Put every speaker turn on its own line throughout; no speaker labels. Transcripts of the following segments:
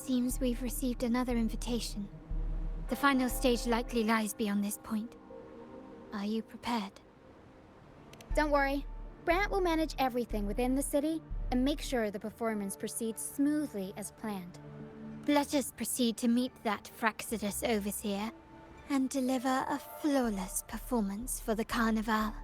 seems we've received another invitation. The final stage likely lies beyond this point. Are you prepared?
Don't worry. Brant will manage everything within the city and make sure the performance proceeds smoothly as planned.
Let us proceed to meet that Fraxidus Overseer and deliver a flawless performance for the Carnival.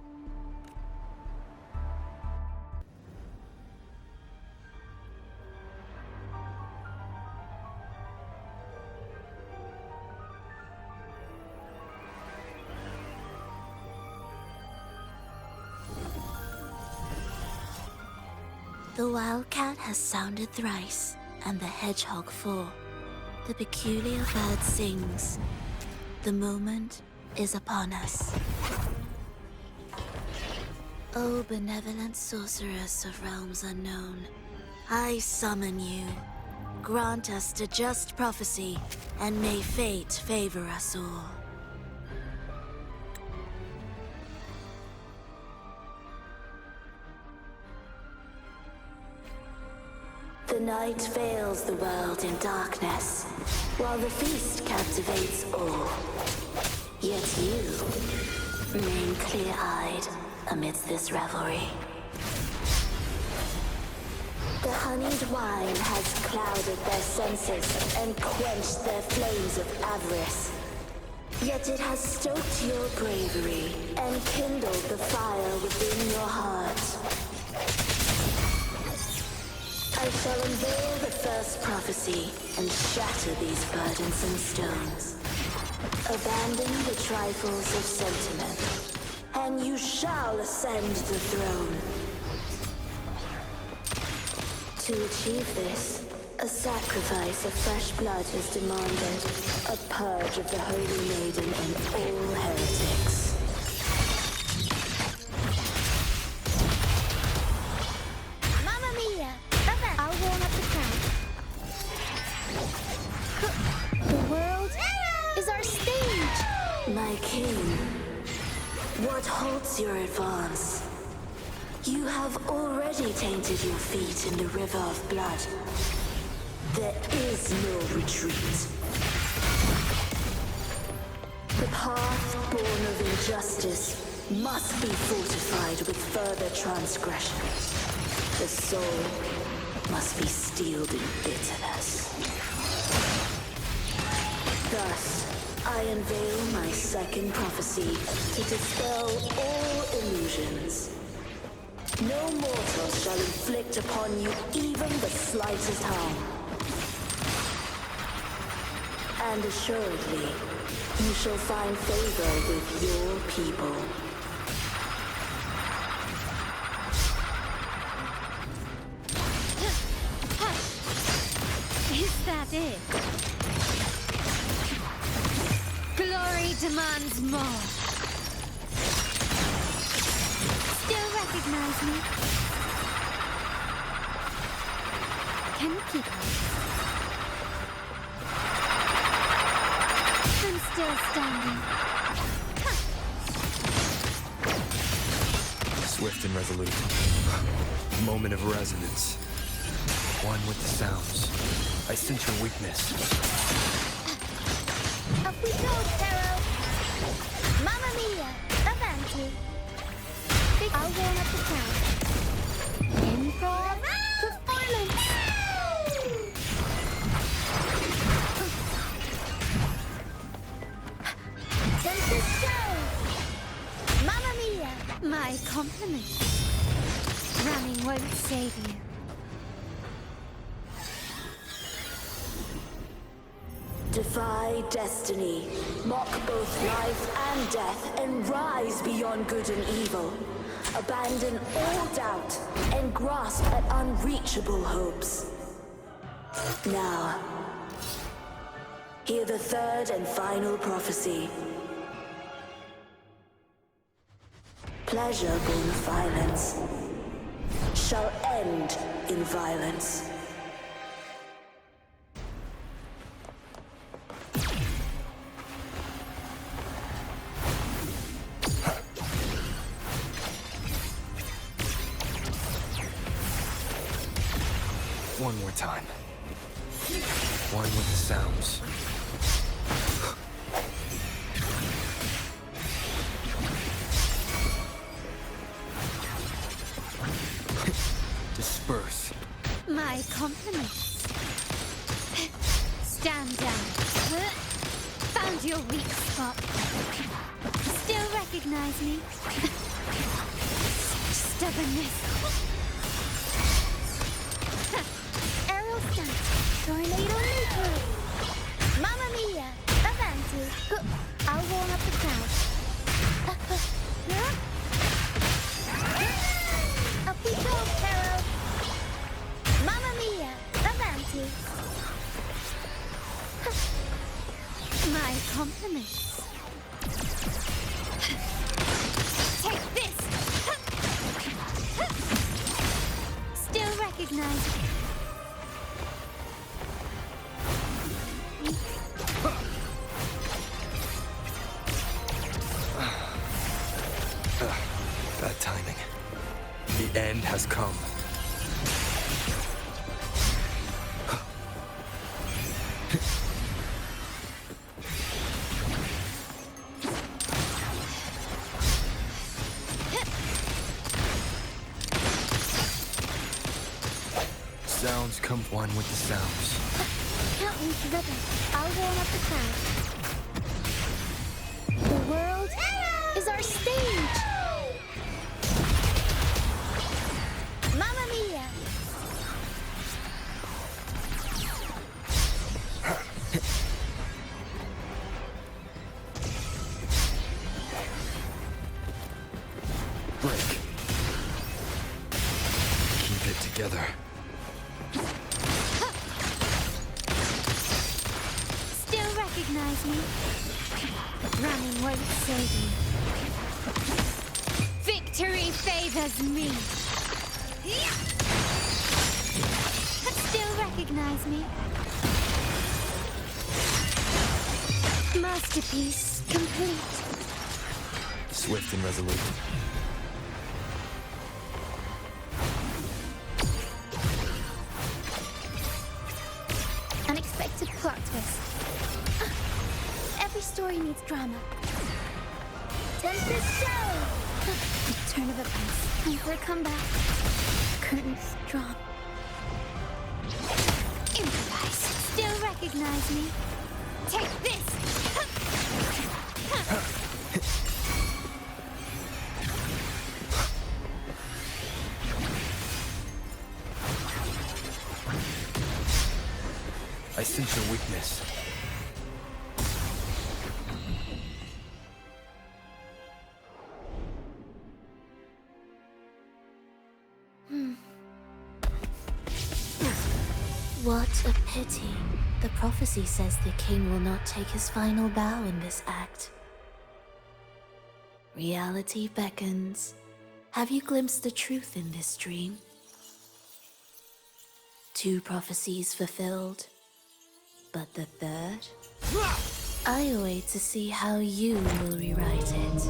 The wildcat has sounded thrice, and the hedgehog four. The peculiar bird sings. The moment is upon us. O benevolent sorceress of realms unknown, I summon you. Grant us a just prophecy, and may fate favor us all. The night veils the world in darkness, while the feast captivates all. Yet you remain clear-eyed amidst this revelry. The honeyed wine has clouded their senses and quenched their flames of avarice. Yet it has stoked your bravery and kindled the fire within your heart. I shall unveil the first prophecy and shatter these burdensome stones. Abandon the trifles of sentiment, and you shall ascend the throne. To achieve this, a sacrifice of fresh blood is demanded, a purge of the Holy Maiden and all heretics.
I'll warm up the crowd. The world is our stage!
My king, what halts your advance? You have already tainted your feet in the river of blood. There is no retreat. The path born of injustice must be fortified with further transgressions. The soul must be steeled in bitterness. Thus, I unveil my second prophecy to dispel all illusions. No mortal shall inflict upon you even the slightest harm. And assuredly, you shall find favor with your people.
Is that it? Glory demands more. Still recognize me? Can you keep up? I'm still standing.
Swift and resolute. Moment of resonance. One with the sounds. I sense your weakness.
Up we go, Pharaoh! Mamma mia! Avanti! I'll warm up the crowd. Improv performance! Tempest show! Mamma mia!
My compliments. Running won't save you.
Defy destiny, mock both life and death, and rise beyond good and evil. Abandon all doubt and grasp at unreachable hopes. Now, hear the third and final prophecy. Pleasure born of violence shall end in violence.
One more time. One with the sounds. Disperse.
My compliments. Stand down. Found your weak spot. Still recognize me? Stubbornness.
Aerial stunt. Tornado nuclear. Mamma mia. Avanti. I'll warm up the crowd. Up we go, Caro. Mamma mia. Avanti.
My compliments. Take this! Still recognize me?
Bad timing. The end has come. Sounds come one with the sounds.
Count me rhythm. I'll warm up the crowd. The world is our stage. Mamma mia.
Break. Keep it together.
Still recognize me? Running won't save you. Victory favors me. Still recognize me? Masterpiece complete.
Swift and resolute.
Unexpected plot twist. Every story needs drama. Tempest show! Turn of events. Time for a comeback. Curtains drawn.
Improvise. Still recognize me? Take this!
I sense your weakness.
What a pity. The prophecy says the king will not take his final bow in this act. Reality beckons. Have you glimpsed the truth in this dream? 2 prophecies fulfilled, but the third? I await to see how you will rewrite it.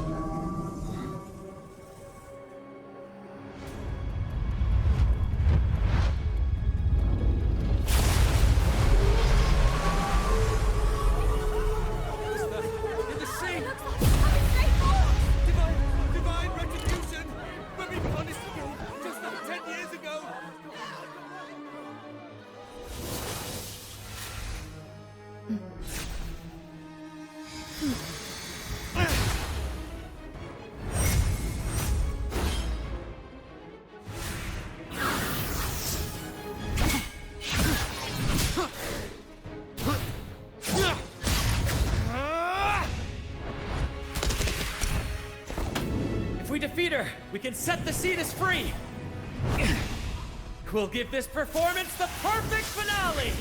Divine retribution! When we punished you just like 10 years ago!
If we defeat her, we can set the Cetus free! We'll give this performance the perfect finale!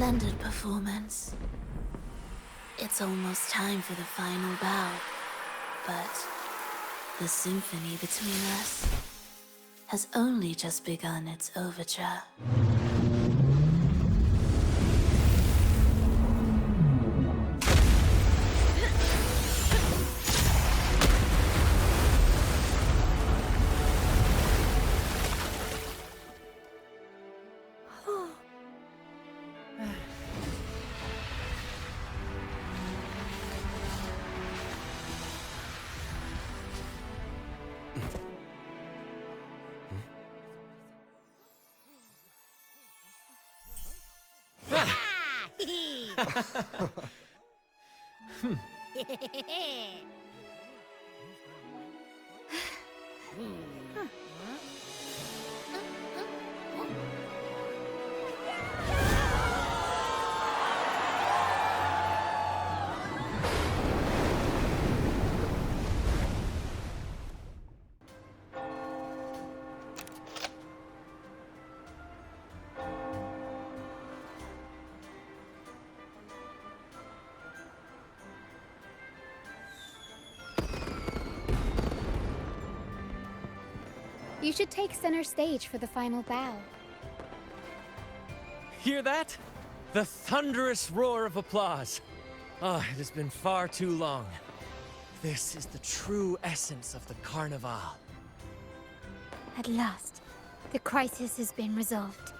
splendid performance. It's almost time for the final bow, but the symphony between us has only just begun its overture.
You should take center stage for the final bow.
Hear that? The thunderous roar of applause. Ah, it has been far too long. This is the true essence of the Carnival.
At last, the crisis has been resolved.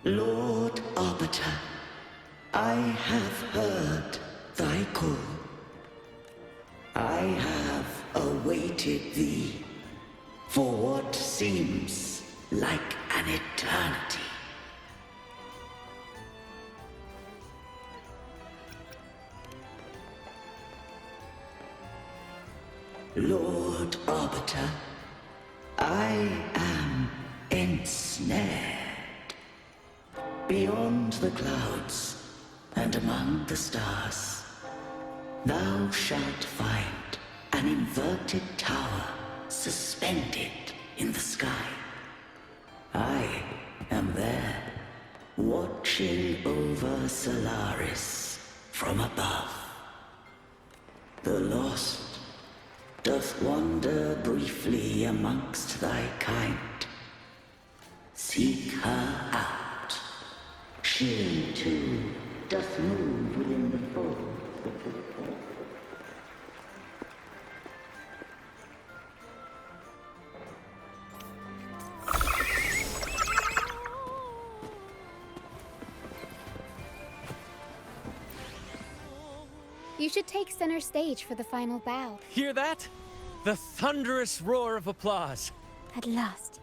Lord Arbiter, I have heard thy call. I have awaited thee for what seems like an eternity. Lord Arbiter, I am ensnared. Beyond the clouds and among the stars, thou shalt find an inverted tower suspended in the sky. I am there, watching over Solaris from above. The lost doth wander briefly amongst thy kind. Seek her out. She, too, doth move within the folds of the earth.
You should take center stage for the final bow.
Hear that? The thunderous roar of applause.
At last.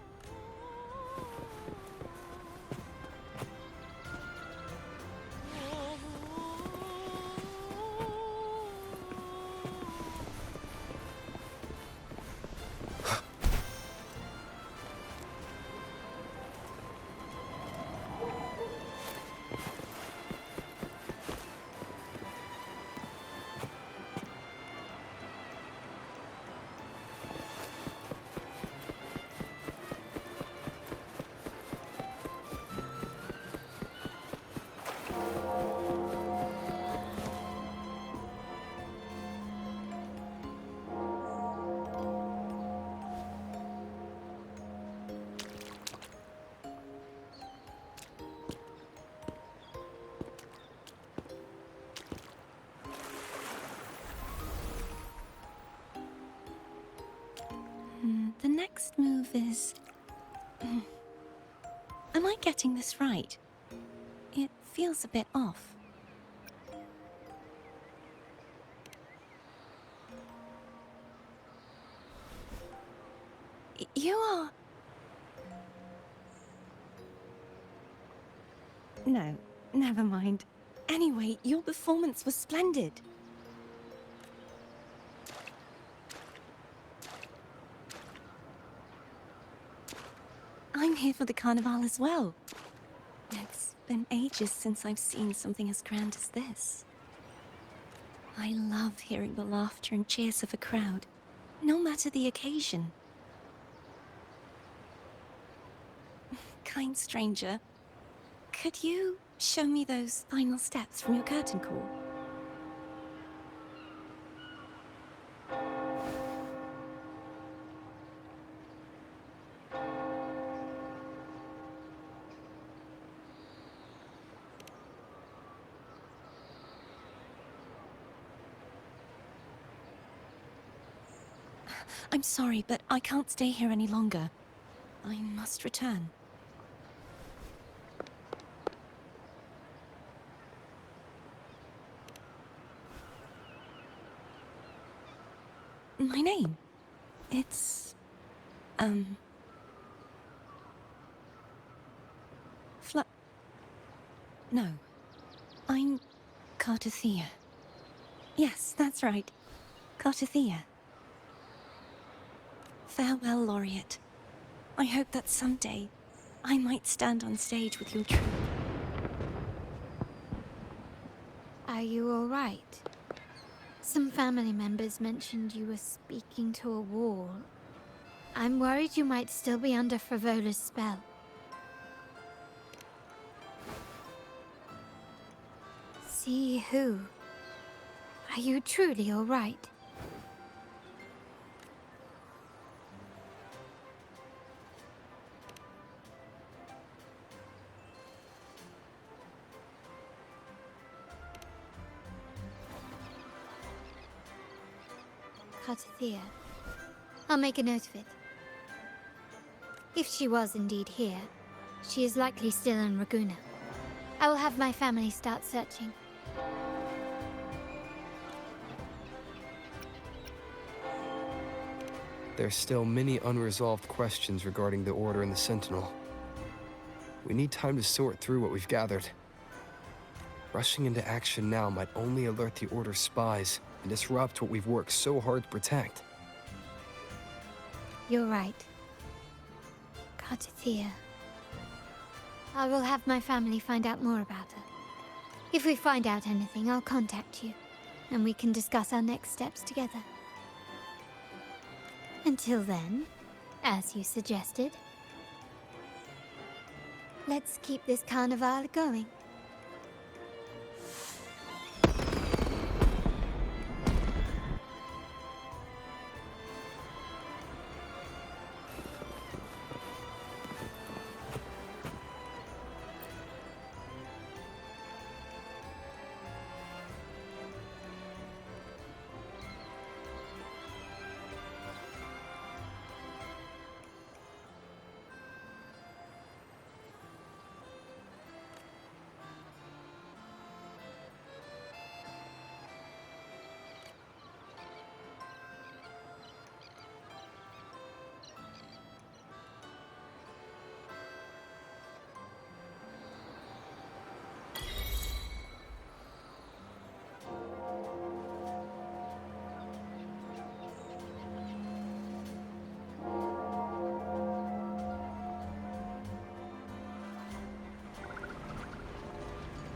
The next move is... Am I getting this right? It feels a bit off. You are... No, never mind. Anyway, your performance was splendid. I'm here for the carnival as well. It's been ages since I've seen something as grand as this. I love hearing the laughter and cheers of a crowd, no matter the occasion. Kind stranger, could you show me those final steps from your curtain call? I'm sorry, but I can't stay here any longer. I must return. My name? It's... No. I'm Cartothea. Yes, that's right. Cartothea. Farewell, Laureate. I hope that someday I might stand on stage with your troupe.
Are you all right? Some family members mentioned you were speaking to a wall. I'm worried you might still be under Frivola's spell. See who? Are you truly all right? Cartothea. I'll make a note of it. If she was indeed here, she is likely still in Raguna. I will have my family start searching.
There's still many unresolved questions regarding the Order and the Sentinel. We need time to sort through what we've gathered. Rushing into action now might only alert the Order's spies and disrupt what we've worked so hard to protect.
You're right. Cartothea. I will have my family find out more about her. If we find out anything, I'll contact you, and we can discuss our next steps together. Until then, as you suggested, let's keep this carnival going.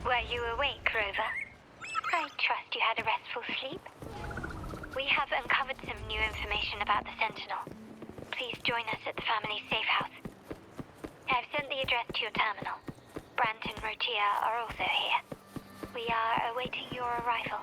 Were you awake, Rover? I trust you had a restful sleep. We have uncovered some new information about the Sentinel. Please join us at the family's safe house. I've sent the address to your terminal. Brant and Rotia are also here. We are awaiting your arrival.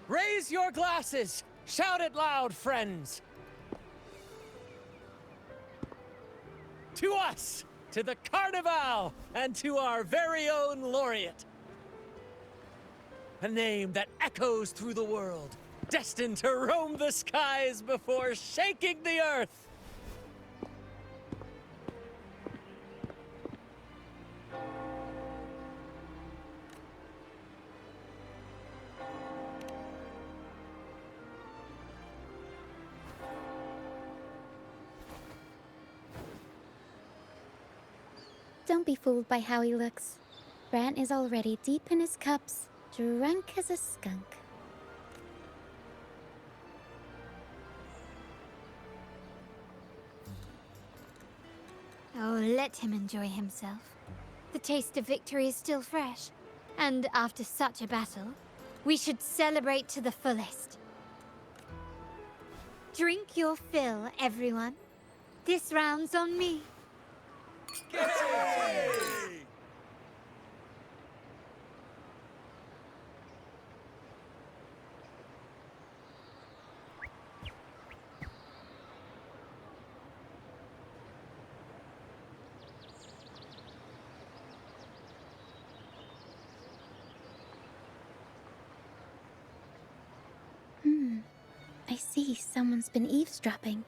Raise your glasses! Shout it loud, friends! To us! to the Carnival and to our very own laureate. A name that echoes through the world, destined to roam the skies before shaking the earth.
Don't be fooled by how he looks. Brant is already deep in his cups, drunk as a skunk.
Oh, let him enjoy himself. The taste of victory is still fresh, and after such a battle, we should celebrate to the fullest. Drink your fill, everyone. This round's on me.
I see someone's been eavesdropping.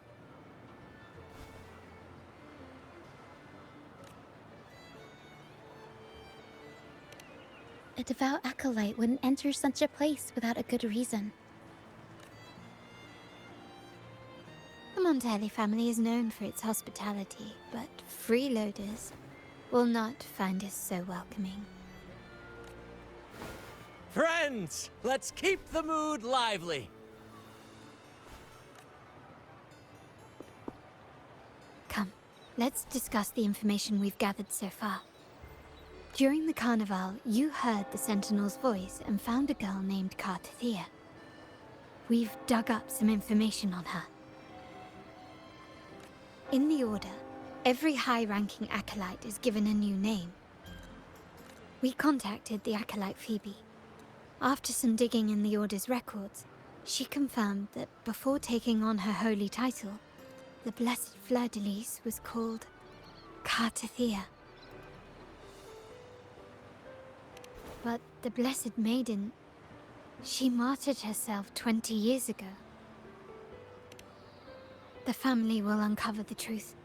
A devout acolyte wouldn't enter such a place without a good reason.
The Montelli family is known for its hospitality, but freeloaders will not find us so welcoming.
Friends, let's keep the mood lively.
Come, let's discuss the information we've gathered so far. During the carnival, you heard the Sentinel's voice and found a girl named Cartathea. We've dug up some information on her. In the Order, every high-ranking acolyte is given a new name. We contacted the acolyte Phoebe. After some digging in the Order's records, she confirmed that before taking on her holy title, the Blessed Fleur-de-Lis was called Cartathea. But the Blessed Maiden, she martyred herself 20 years ago. The family will uncover the truth.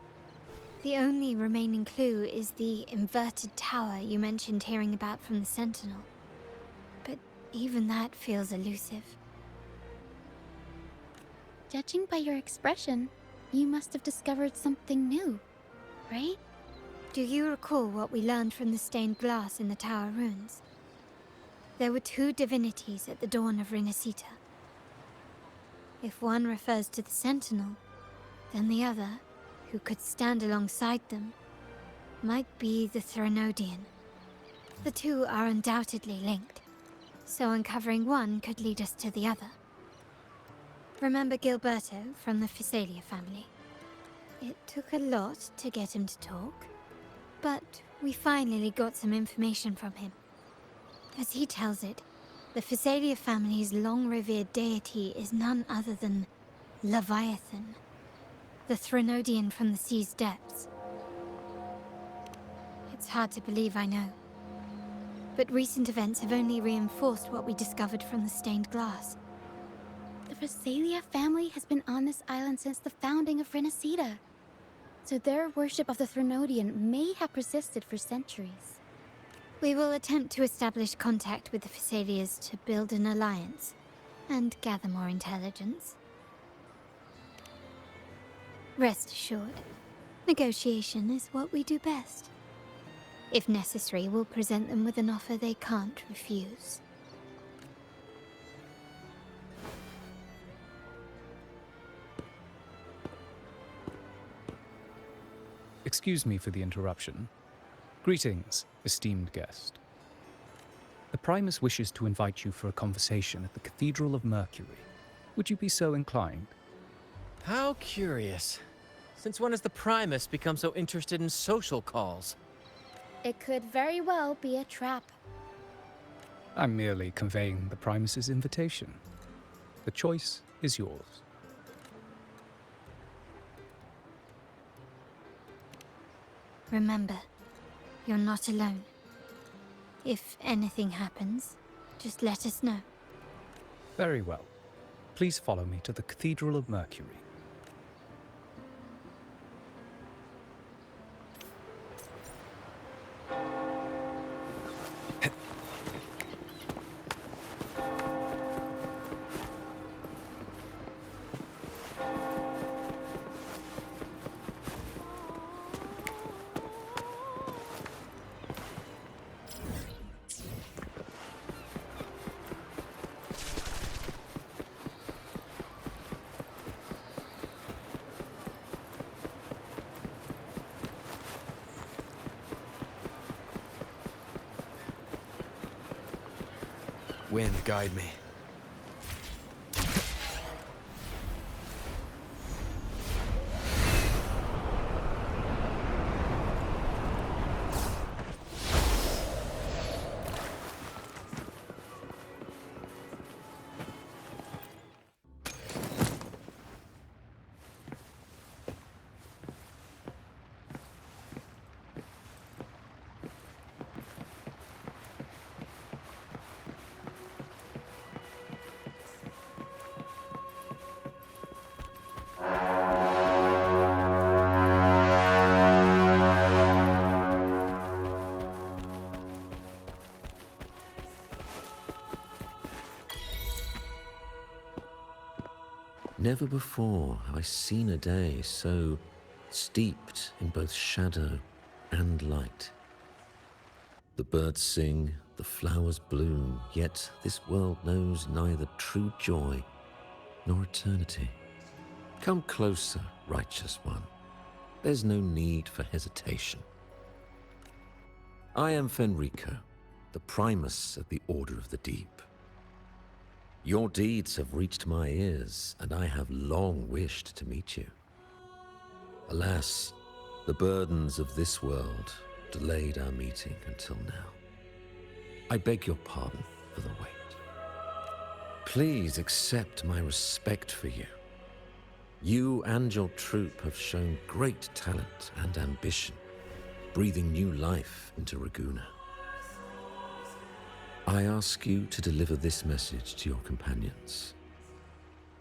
The only remaining clue is the inverted tower you mentioned hearing about from the Sentinel. But even that feels elusive.
Judging by your expression, you must have discovered something new, right?
Do you recall what we learned from the stained glass in the tower ruins? There were two divinities at the dawn of Rinascita. If one refers to the Sentinel, then the other, who could stand alongside them, might be the Threnodian. The two are undoubtedly linked, so uncovering one could lead us to the other. Remember Gilberto from the Physalia family? It took a lot to get him to talk, but we finally got some information from him. As he tells it, the Physalia family's long-revered deity is none other than Leviathan, the Threnodian from the sea's depths. It's hard to believe, I know. But recent events have only reinforced what we discovered from the stained glass.
The Physalia family has been on this island since the founding of Rinascita. So their worship of the Threnodian may have persisted for centuries.
We will attempt to establish contact with the Physalias to build an alliance and gather more intelligence. Rest assured, negotiation is what we do best. If necessary, we'll present them with an offer they can't refuse.
Excuse me for the interruption. Greetings, esteemed guest. The Primus wishes to invite you for a conversation at the Cathedral of Mercury. Would you be so inclined?
How curious. Since when has the Primus become so interested in social calls?
It could very well be a trap.
I'm merely conveying the Primus's invitation. The choice is yours.
Remember, you're not alone. If anything happens, just let us know.
Very well. Please follow me to the Cathedral of Mercury.
Wind, guide me.
Never before have I seen a day so steeped in both shadow and light. The birds sing, the flowers bloom, yet this world knows neither true joy nor eternity. Come closer, righteous one. There's no need for hesitation. I am Fenrico, the Primus of the Order of the Deep. Your deeds have reached my ears, and I have long wished to meet you. Alas, the burdens of this world delayed our meeting until now. I beg your pardon for the wait. Please accept my respect for you. You and your troop have shown great talent and ambition, breathing new life into Raguna. I ask you to deliver this message to your companions.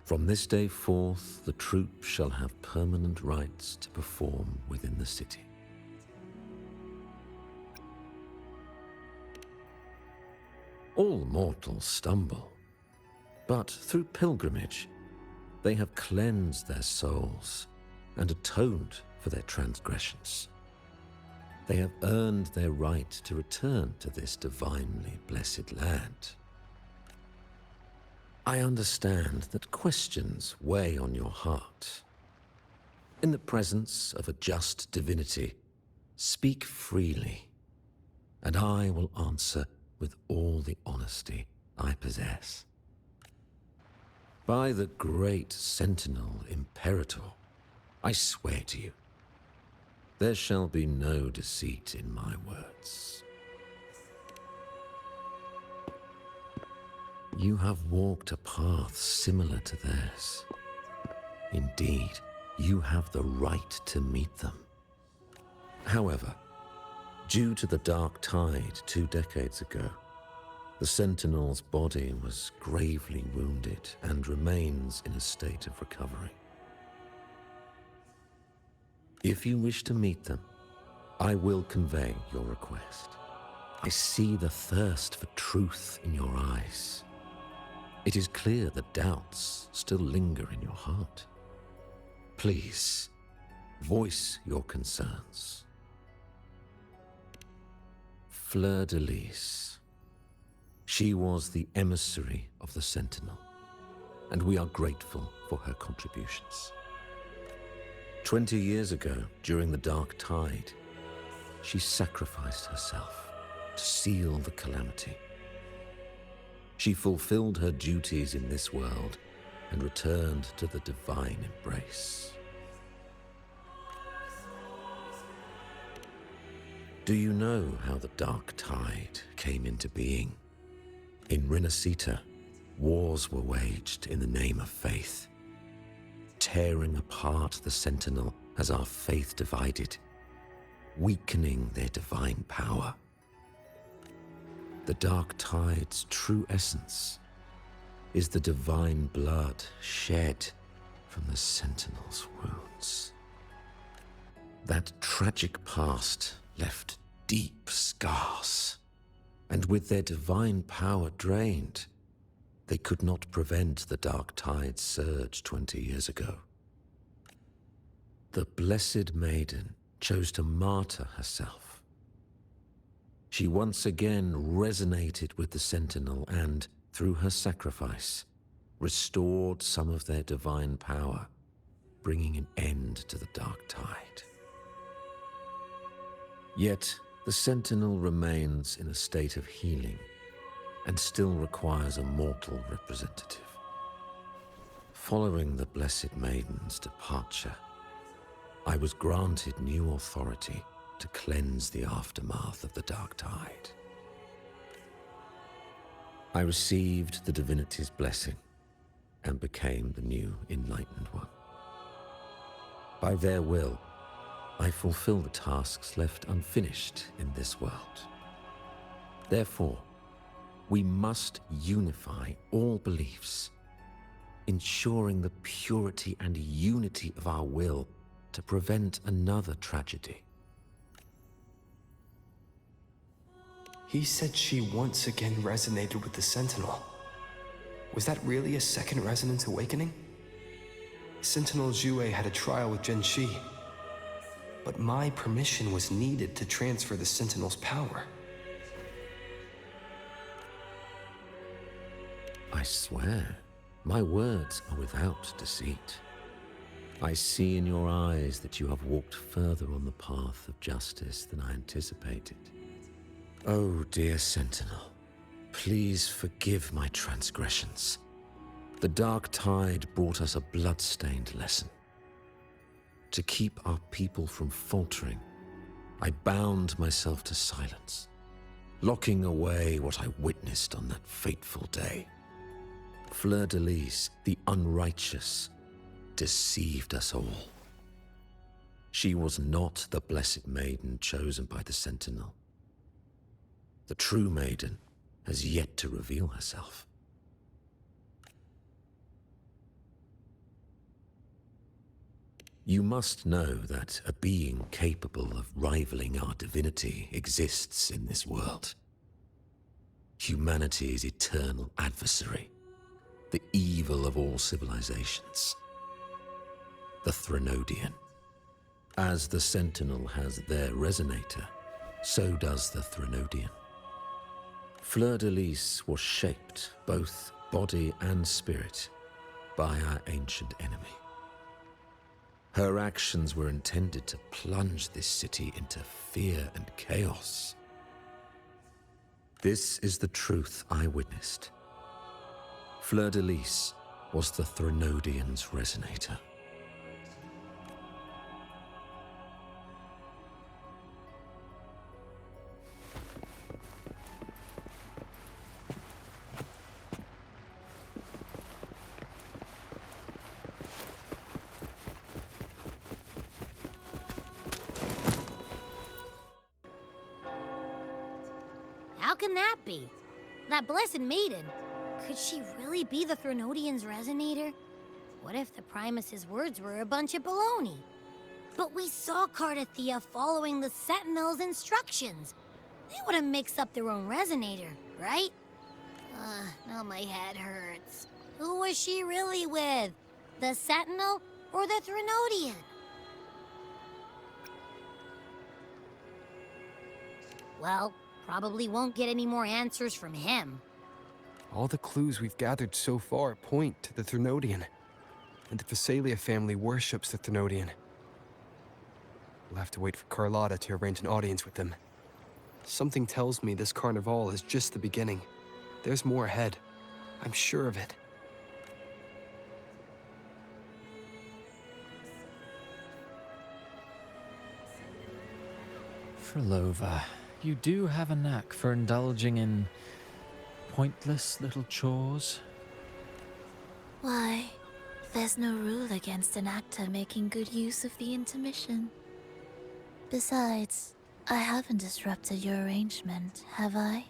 From this day forth, the troop shall have permanent rights to perform within the city. All mortals stumble, but through pilgrimage, they have cleansed their souls and atoned for their transgressions. They have earned their right to return to this divinely blessed land. I understand that questions weigh on your heart. In the presence of a just divinity, speak freely, and I will answer with all the honesty I possess. By the great Sentinel Imperator, I swear to you, there shall be no deceit in my words. You have walked a path similar to theirs. Indeed, you have the right to meet them. However, due to the Dark Tide 2 decades ago, the Sentinel's body was gravely wounded and remains in a state of recovery. If you wish to meet them, I will convey your request. I see the thirst for truth in your eyes. It is clear that doubts still linger in your heart. Please, voice your concerns. Fleur-de-Lis. She was the emissary of the Sentinel, and we are grateful for her contributions. 20 years ago, during the Dark Tide, she sacrificed herself to seal the calamity. She fulfilled her duties in this world and returned to the divine embrace. Do you know how the Dark Tide came into being? In Rinascita, wars were waged in the name of faith, tearing apart the Sentinel as our faith divided. weakening their divine power. The Dark Tide's true essence is the divine blood shed from the Sentinel's wounds. That tragic past left deep scars, and with their divine power drained, they could not prevent the Dark Tide's surge 20 years ago. The Blessed Maiden chose to martyr herself. She once again resonated with the Sentinel and, through her sacrifice, restored some of their divine power, bringing an end to the Dark Tide. Yet, the Sentinel remains in a state of healing and still requires a mortal representative. Following the Blessed Maiden's departure, I was granted new authority to cleanse the aftermath of the Dark Tide. I received the divinity's blessing and became the new Enlightened One. By their will, I fulfill the tasks left unfinished in this world. Therefore, we must unify all beliefs, ensuring the purity and unity of our will to prevent another tragedy.
He said she once again resonated with the Sentinel. Was that really a second resonance awakening? Sentinel Jue had a trial with Genshi, but my permission was needed to transfer the Sentinel's power.
I swear, my words are without deceit. I see in your eyes that you have walked further on the path of justice than I anticipated. Oh, dear Sentinel, please forgive my transgressions. The Dark Tide brought us a blood-stained lesson. To keep our people from faltering, I bound myself to silence, locking away what I witnessed on that fateful day. Fleur-de-Lis, the unrighteous, deceived us all. She was not the Blessed Maiden chosen by the Sentinel. The true maiden has yet to reveal herself. You must know that a being capable of rivaling our divinity exists in this world. Humanity's eternal adversary, the evil of all civilizations, the Threnodian. As the Sentinel has their resonator, so does the Threnodian. Fleur-de-Lis was shaped, both body and spirit, by our ancient enemy. Her actions were intended to plunge this city into fear and chaos. This is the truth I witnessed. Fleur-de-Lis was the Threnodian's resonator.
How can that be? That Blessed Maiden, could she really be the Threnodian's resonator? What if the Primus's words were a bunch of baloney? But we saw Cardathea following the Sentinel's instructions. They wouldn't mix up their own resonator, right? Now my head hurts. Who was she really with? The Sentinel or the Threnodian? Well, probably won't get any more answers from him.
All the clues we've gathered so far point to the Threnodian, and the Phasalia family worships the Threnodian. We'll have to wait for Carlotta to arrange an audience with them. Something tells me this carnival is just the beginning. There's more ahead. I'm sure of it.
Frolova, you do have a knack for indulging in pointless little chores.
Why, there's no rule against an actor making good use of the intermission.
Besides, I haven't disrupted your arrangement, have I?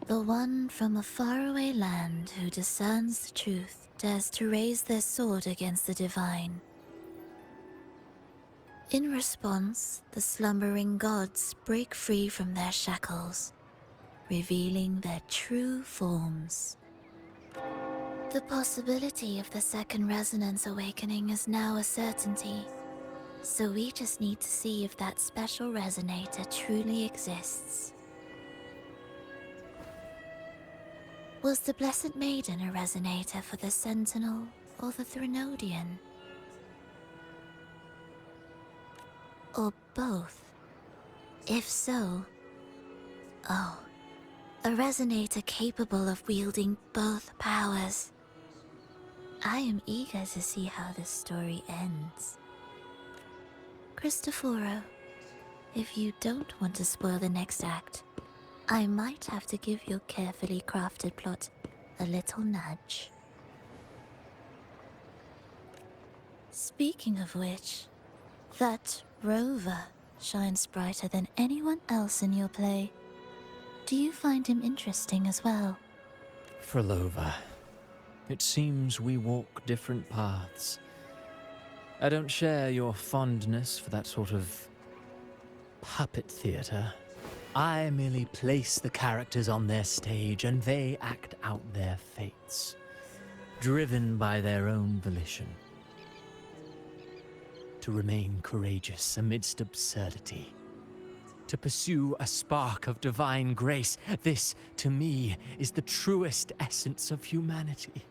The one from a faraway land who discerns the truth dares to raise their sword against the divine. In response, the slumbering gods break free from their shackles, revealing their true forms. The possibility of the second resonance awakening is now a certainty, so we just need to see if that special resonator truly exists. Was the Blessed Maiden a resonator for the Sentinel or the Threnodian? Or both? If so, oh, a resonator capable of wielding both powers. I am eager to see how this story ends. Cristoforo, if you don't want to spoil the next act, I might have to give your carefully crafted plot a little nudge. Speaking of which, that rover shines brighter than anyone else in your play. Do you find him interesting as well?
Frolova, it seems we walk different paths. I don't share your fondness for that sort of puppet theater. I merely place the characters on their stage and they act out their fates, driven by their own volition. To remain courageous amidst absurdity. To pursue a spark of divine grace. This, to me, is the truest essence of humanity.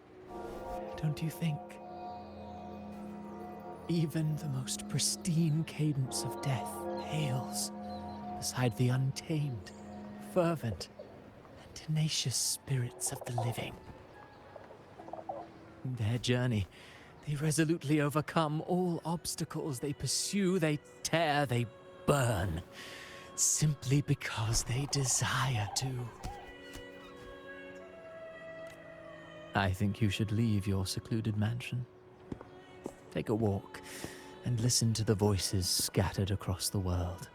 Don't you think? Even the most pristine cadence of death pales beside the untamed, fervent, and tenacious spirits of the living. In their journey, they resolutely overcome all obstacles. They pursue, they tear, they burn, simply because they desire to. I think you should leave your secluded mansion. Take a walk and listen to the voices scattered across the world.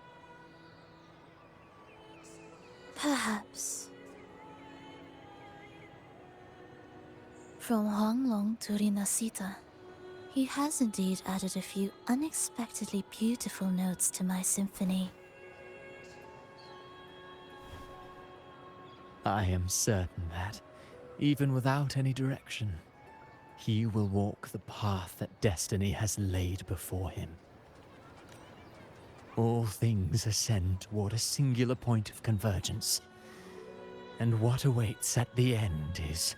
Perhaps. From Huanglong to Rinasita, he has indeed added a few unexpectedly beautiful notes to my symphony.
I am certain that, even without any direction, he will walk the path that destiny has laid before him. All things ascend toward a singular point of convergence, and what awaits at the end is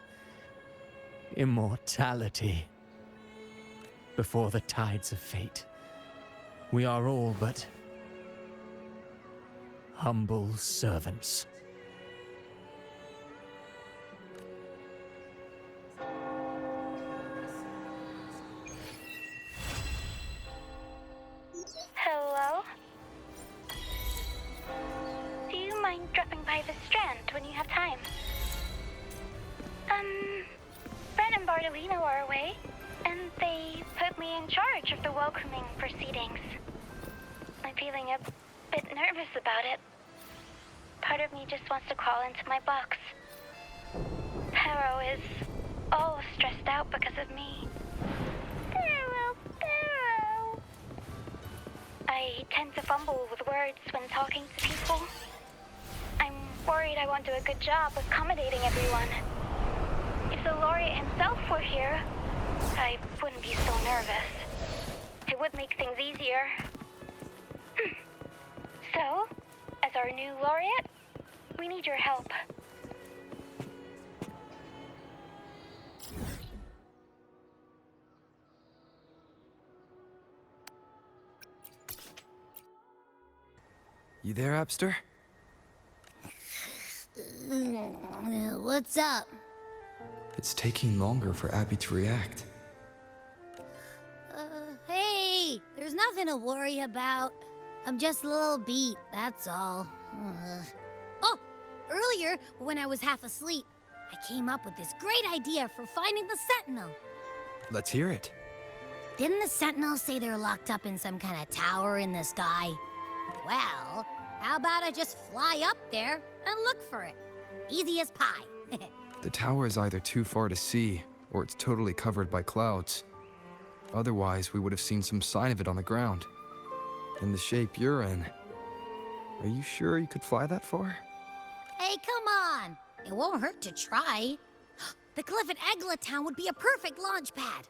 immortality. Before the tides of fate, we are all but humble servants.
Hello? Do you mind dropping by the Strand when you have time? Brett and Bartolino are away, and they put me in charge of the welcoming proceedings. I'm feeling a bit nervous about it. Part of me just wants to crawl into my box. Pero is all stressed out because of me. Pero. I tend to fumble with words when talking to people. I'm worried I won't do a good job accommodating everyone. If the laureate himself were here, I wouldn't be so nervous. It would make things easier. So, as our new laureate, we need your help.
You there, Abster?
What's up?
It's taking longer for Abby to react.
Hey, there's nothing to worry about. I'm just a little beat, that's all. Oh, earlier, when I was half asleep, I came up with this great idea for finding the Sentinel.
Let's hear it.
Didn't the Sentinels say they're locked up in some kind of tower in the sky? Well, how about I just fly up there and look for it? Easy as pie.
The tower is either too far to see, or it's totally covered by clouds. Otherwise, we would have seen some sign of it on the ground. In the shape you're in, are you sure you could fly that far?
Hey, come on! It won't hurt to try. The cliff at Egla Town would be a perfect launch pad.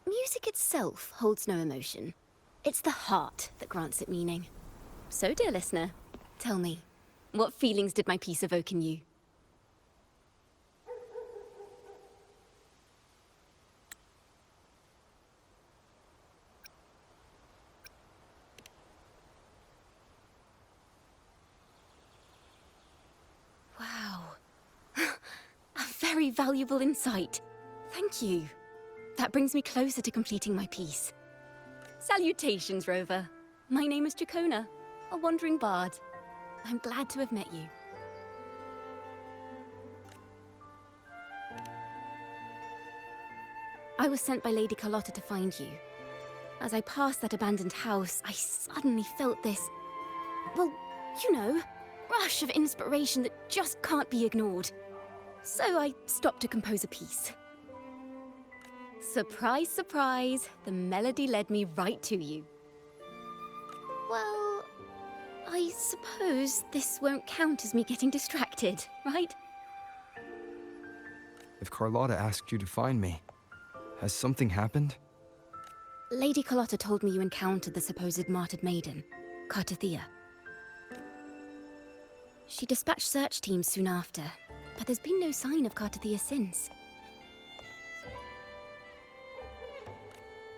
Music itself holds no emotion. It's the heart that grants it meaning. So, dear listener, tell me, what feelings did my piece evoke in you? Wow. A very valuable insight. Thank you. That brings me closer to completing my piece. Salutations, Rover. My name is Dracona, a wandering bard. I'm glad to have met you. I was sent by Lady Carlotta to find you. As I passed that abandoned house, I suddenly felt this, well, you know, rush of inspiration that just can't be ignored. So I stopped to compose a piece. Surprise, surprise, the melody led me right to you. Well, I suppose this won't count as me getting distracted, right?
If Carlotta asked you to find me, has something happened?
Lady Carlotta told me you encountered the supposed martyred maiden, Cartathea. She dispatched search teams soon after, but there's been no sign of Cartathea since.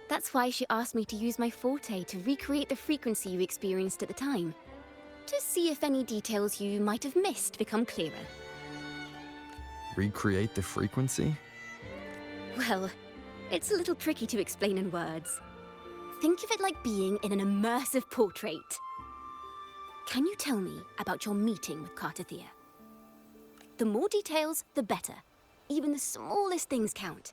That's why she asked me to use my forte to recreate the frequency you experienced at the time, to see if any details you might have missed become clearer.
Recreate the frequency?
Well, it's a little tricky to explain in words. Think of it like being in an immersive portrait. Can you tell me about your meeting with Cartathea? The more details, the better. Even the smallest things count.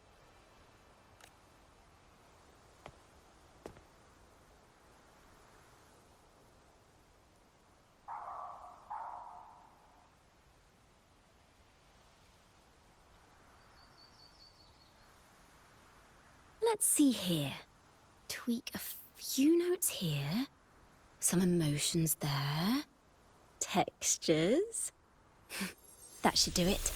Let's see here. Tweak a few notes here. Some emotions there. Textures. That should do it.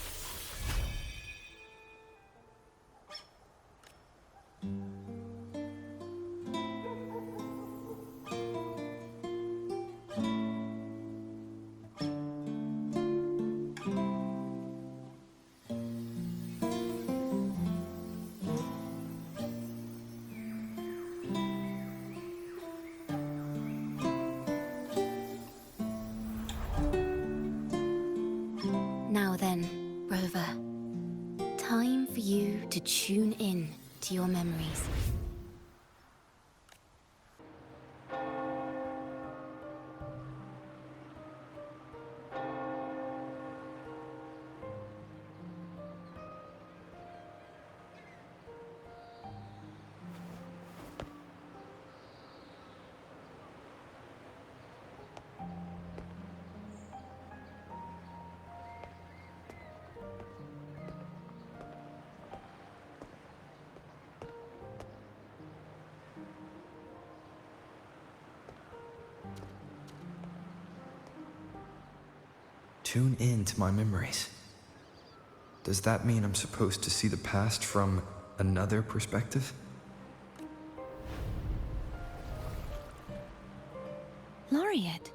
Now then, Rover. Time for you to tune in to your memories.
Tune in to my memories. Does that mean I'm supposed to see the past from another perspective?
Laureate.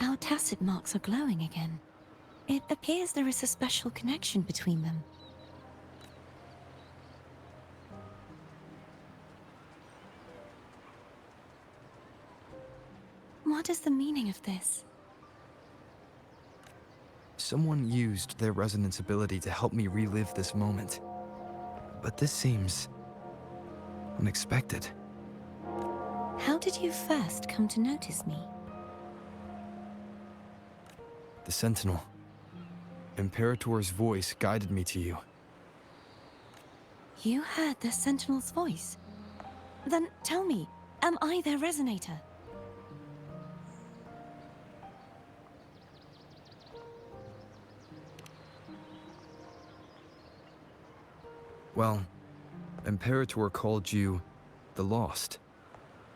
Our tacit marks are glowing again. It appears there is a special connection between them. What is the meaning of this?
Someone used their resonance ability to help me relive this moment. But this seems unexpected.
How did you first come to notice me?
The Sentinel. Imperator's voice guided me to you.
You heard the Sentinel's voice? Then tell me, am I their resonator?
Well, Imperator called you the Lost,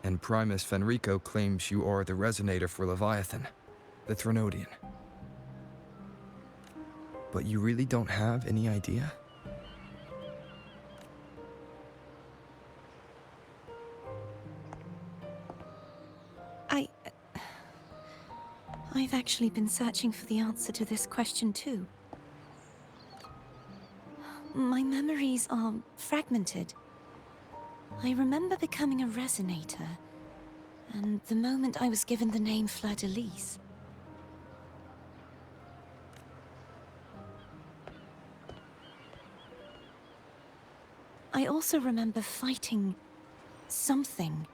and Primus Fenrico claims you are the resonator for Leviathan, the Threnodian. But you really don't have any idea?
I've actually been searching for the answer to this question too. My memories are fragmented. I remember becoming a resonator, and the moment I was given the name Fleur-de-Lis. I also remember fighting something,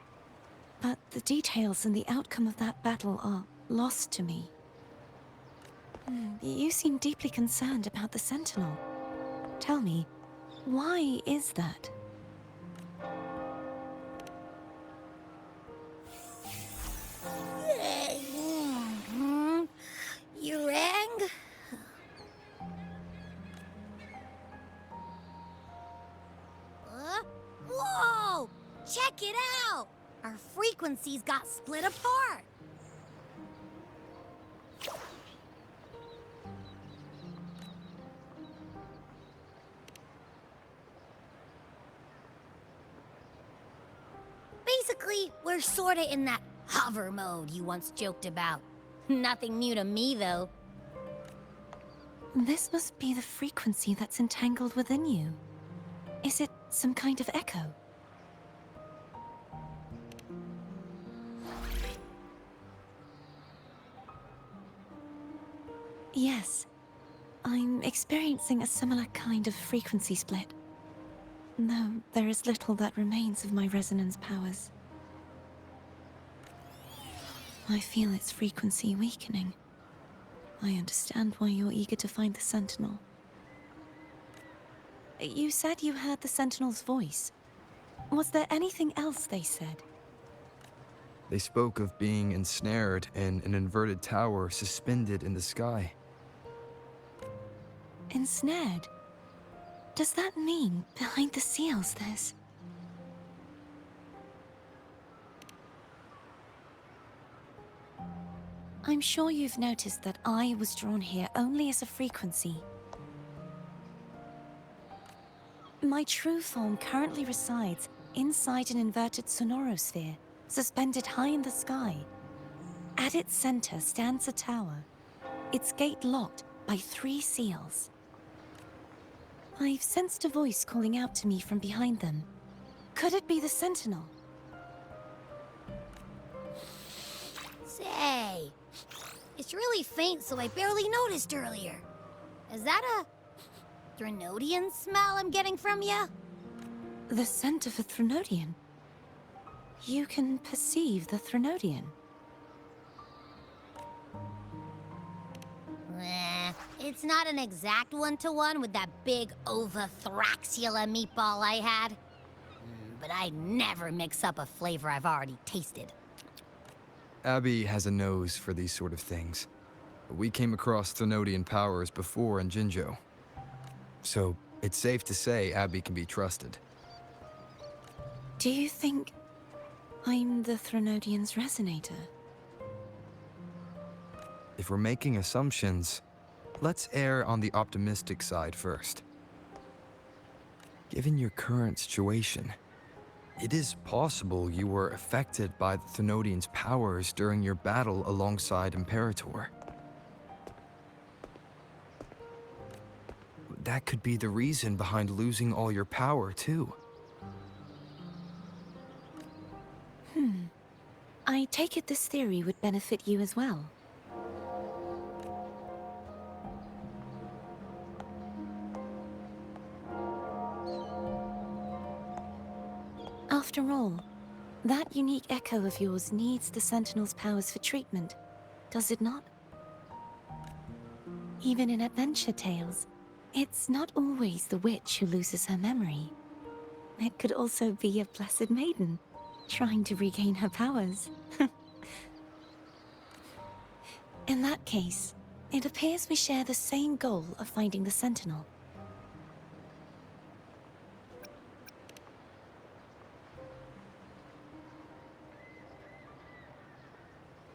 but the details and the outcome of that battle are lost to me. You seem deeply concerned about the Sentinel. Tell me, why is that?
You rang? Whoa! Check it out! Our frequencies got split apart. Basically, we're sorta in that hover mode you once joked about. Nothing new to me, though.
This must be the frequency that's entangled within you. Is it some kind of echo? Yes. I'm experiencing a similar kind of frequency split. Though there is little that remains of my resonance powers. I feel its frequency weakening. I understand why you're eager to find the Sentinel. You said you heard the Sentinel's voice. Was there anything else they said?
They spoke of being ensnared in an inverted tower suspended in the sky.
Ensnared? Does that mean behind the seals there's... I'm sure you've noticed that I was drawn here only as a frequency. My true form currently resides inside an inverted sonorosphere, suspended high in the sky. At its center stands a tower, its gate locked by 3 seals. I've sensed a voice calling out to me from behind them. Could it be the Sentinel?
Say, it's really faint, so I barely noticed earlier. Is that a Threnodian smell I'm getting from you?
The scent of a Threnodian? You can perceive the Threnodian?
It's not an exact one-to-one with that big Ovathraxula meatball I had. But I never mix up a flavor I've already tasted.
Abby has a nose for these sort of things. We came across Threnodian powers before in Jinzhou. So, it's safe to say Abby can be trusted.
Do you think I'm the Threnodian's resonator.
If we're making assumptions, let's err on the optimistic side first. Given your current situation, it is possible you were affected by the Threnodian's powers during your battle alongside Imperator. That could be the reason behind losing all your power, too.
I take it this theory would benefit you as well. After all, that unique echo of yours needs the Sentinel's powers for treatment, does it not? Even in adventure tales, it's not always the witch who loses her memory. It could also be a blessed maiden, trying to regain her powers. In that case, it appears we share the same goal of finding the Sentinel.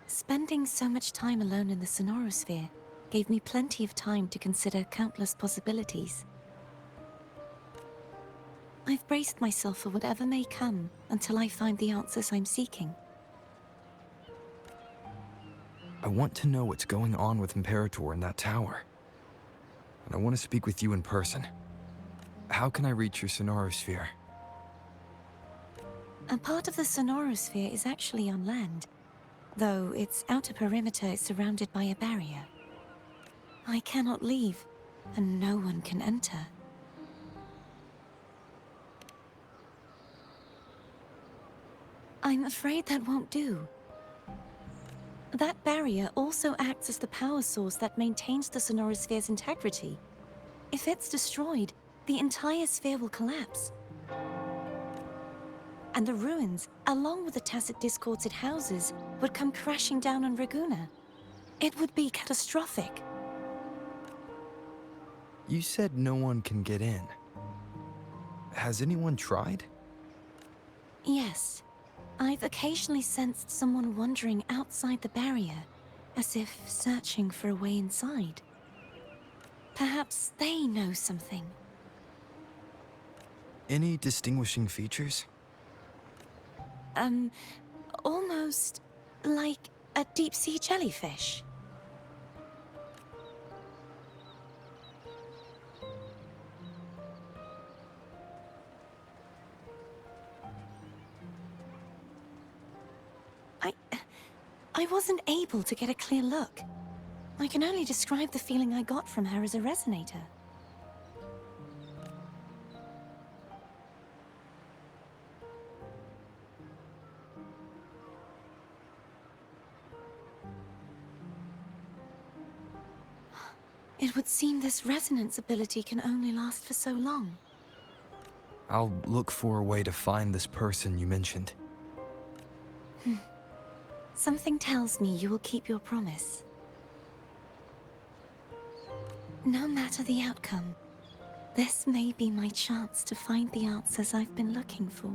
Spending so much time alone in the Sonorosphere gave me plenty of time to consider countless possibilities. I've braced myself for whatever may come until I find the answers I'm seeking.
I want to know what's going on with Imperator in that tower. And I want to speak with you in person. How can I reach your Sonorosphere?
A part of the Sonorosphere is actually on land, though its outer perimeter is surrounded by a barrier. I cannot leave, and no one can enter. I'm afraid that won't do. That barrier also acts as the power source that maintains the Sonorosphere's integrity. If it's destroyed, the entire sphere will collapse. And the ruins, along with the tacit discords it houses, would come crashing down on Raguna. It would be catastrophic.
You said no one can get in. Has anyone tried?
Yes. I've occasionally sensed someone wandering outside the barrier, as if searching for a way inside. Perhaps they know something.
Any distinguishing features?
Almost like a deep-sea jellyfish. I wasn't able to get a clear look. I can only describe the feeling I got from her as a resonator. It would seem this resonance ability can only last for so long.
I'll look for a way to find this person you mentioned.
Something tells me you will keep your promise. No matter the outcome, this may be my chance to find the answers I've been looking for.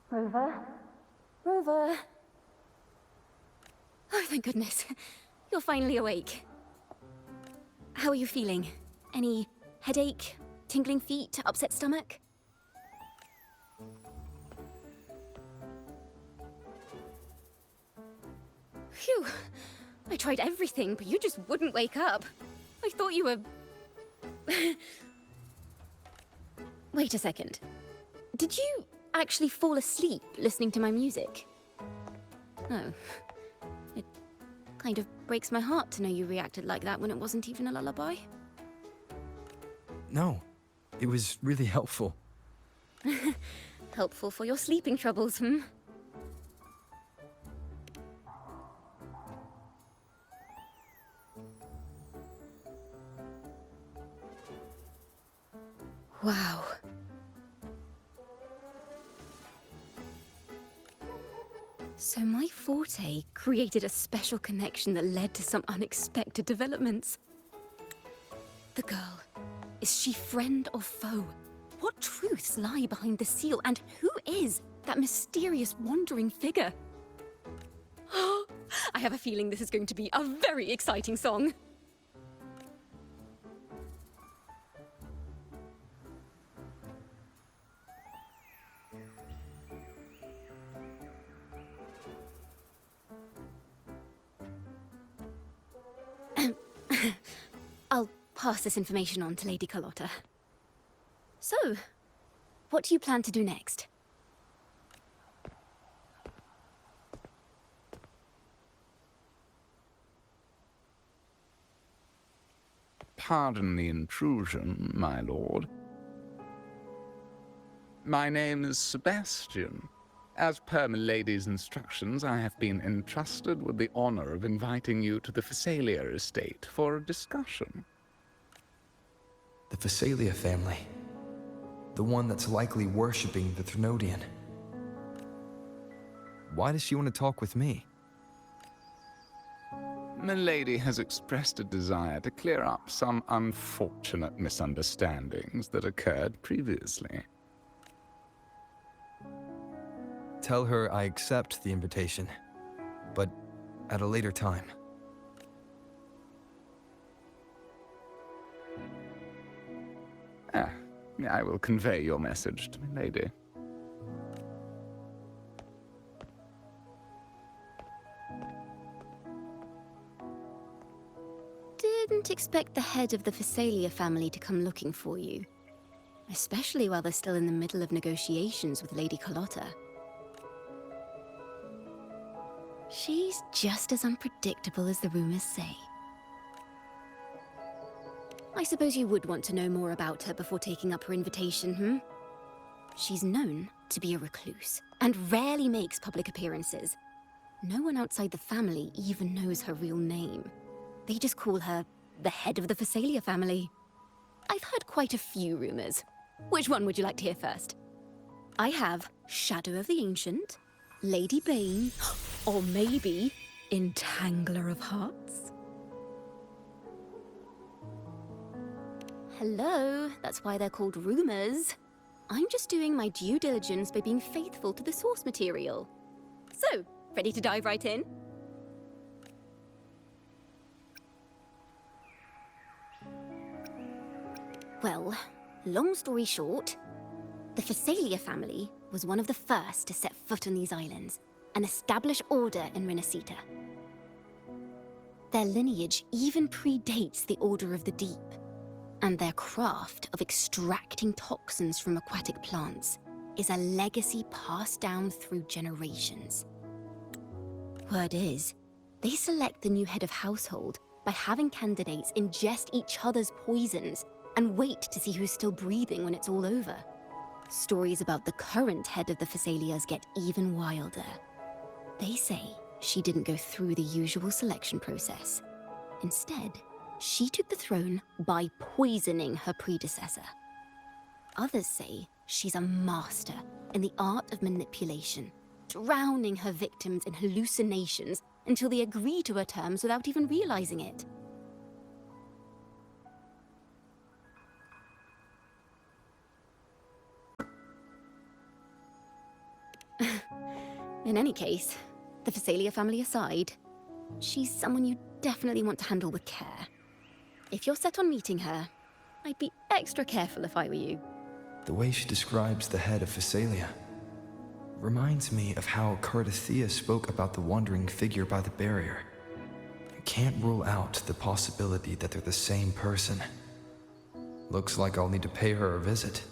Rover? Rover! Oh, thank goodness. You're finally awake. How are you feeling? Any headache, tingling feet, upset stomach? Phew. I tried everything, but you just wouldn't wake up. I thought you were... Wait a second. Did you actually fall asleep listening to my music? No. It kind of breaks my heart to know you reacted like that when it wasn't even a lullaby.
No, it was really helpful.
Helpful for your sleeping troubles, hmm? Wow. So my forte created a special connection that led to some unexpected developments. The girl. Is she friend or foe? What truths lie behind the seal, and who is that mysterious wandering figure? I have a feeling this is going to be a very exciting song. I'll pass this information on to Lady Carlotta. So, what do you plan to do next?
Pardon the intrusion, my lord. My name is Sebastian. As per milady's instructions, I have been entrusted with the honor of inviting you to the Phasalia estate for a discussion.
The Phasalia family. The one that's likely worshipping the Threnodian. Why does she want to talk with me?
Milady has expressed a desire to clear up some unfortunate misunderstandings that occurred previously.
Tell her I accept the invitation, but at a later time.
I will convey your message to Milady.
Didn't expect the head of the Phasalia family to come looking for you. Especially while they're still in the middle of negotiations with Lady Carlotta. She's just as unpredictable as the rumors say. I suppose you would want to know more about her before taking up her invitation, hmm? She's known to be a recluse, and rarely makes public appearances. No one outside the family even knows her real name. They just call her the head of the Phasalia family. I've heard quite a few rumors. Which one would you like to hear first? I have Shadow of the Ancient, Lady Bane, or maybe Entangler of Hearts. Hello, that's why they're called rumors. I'm just doing my due diligence by being faithful to the source material. So, ready to dive right in? Well, long story short, the Phasalia family was one of the first to set foot on these islands and establish order in Renacita. Their lineage even predates the Order of the Deep, and their craft of extracting toxins from aquatic plants is a legacy passed down through generations. Word is, they select the new head of household by having candidates ingest each other's poisons and wait to see who's still breathing when it's all over. Stories about the current head of the Phasalias get even wilder. They say she didn't go through the usual selection process. Instead, she took the throne by poisoning her predecessor. Others say she's a master in the art of manipulation, drowning her victims in hallucinations until they agree to her terms without even realizing it. In any case, the Phasalia family aside, she's someone you definitely want to handle with care. If you're set on meeting her, I'd be extra careful if I were you.
The way she describes the head of Phasalia reminds me of how Cardathea spoke about the wandering figure by the barrier. I can't rule out the possibility that they're the same person. Looks like I'll need to pay her a visit.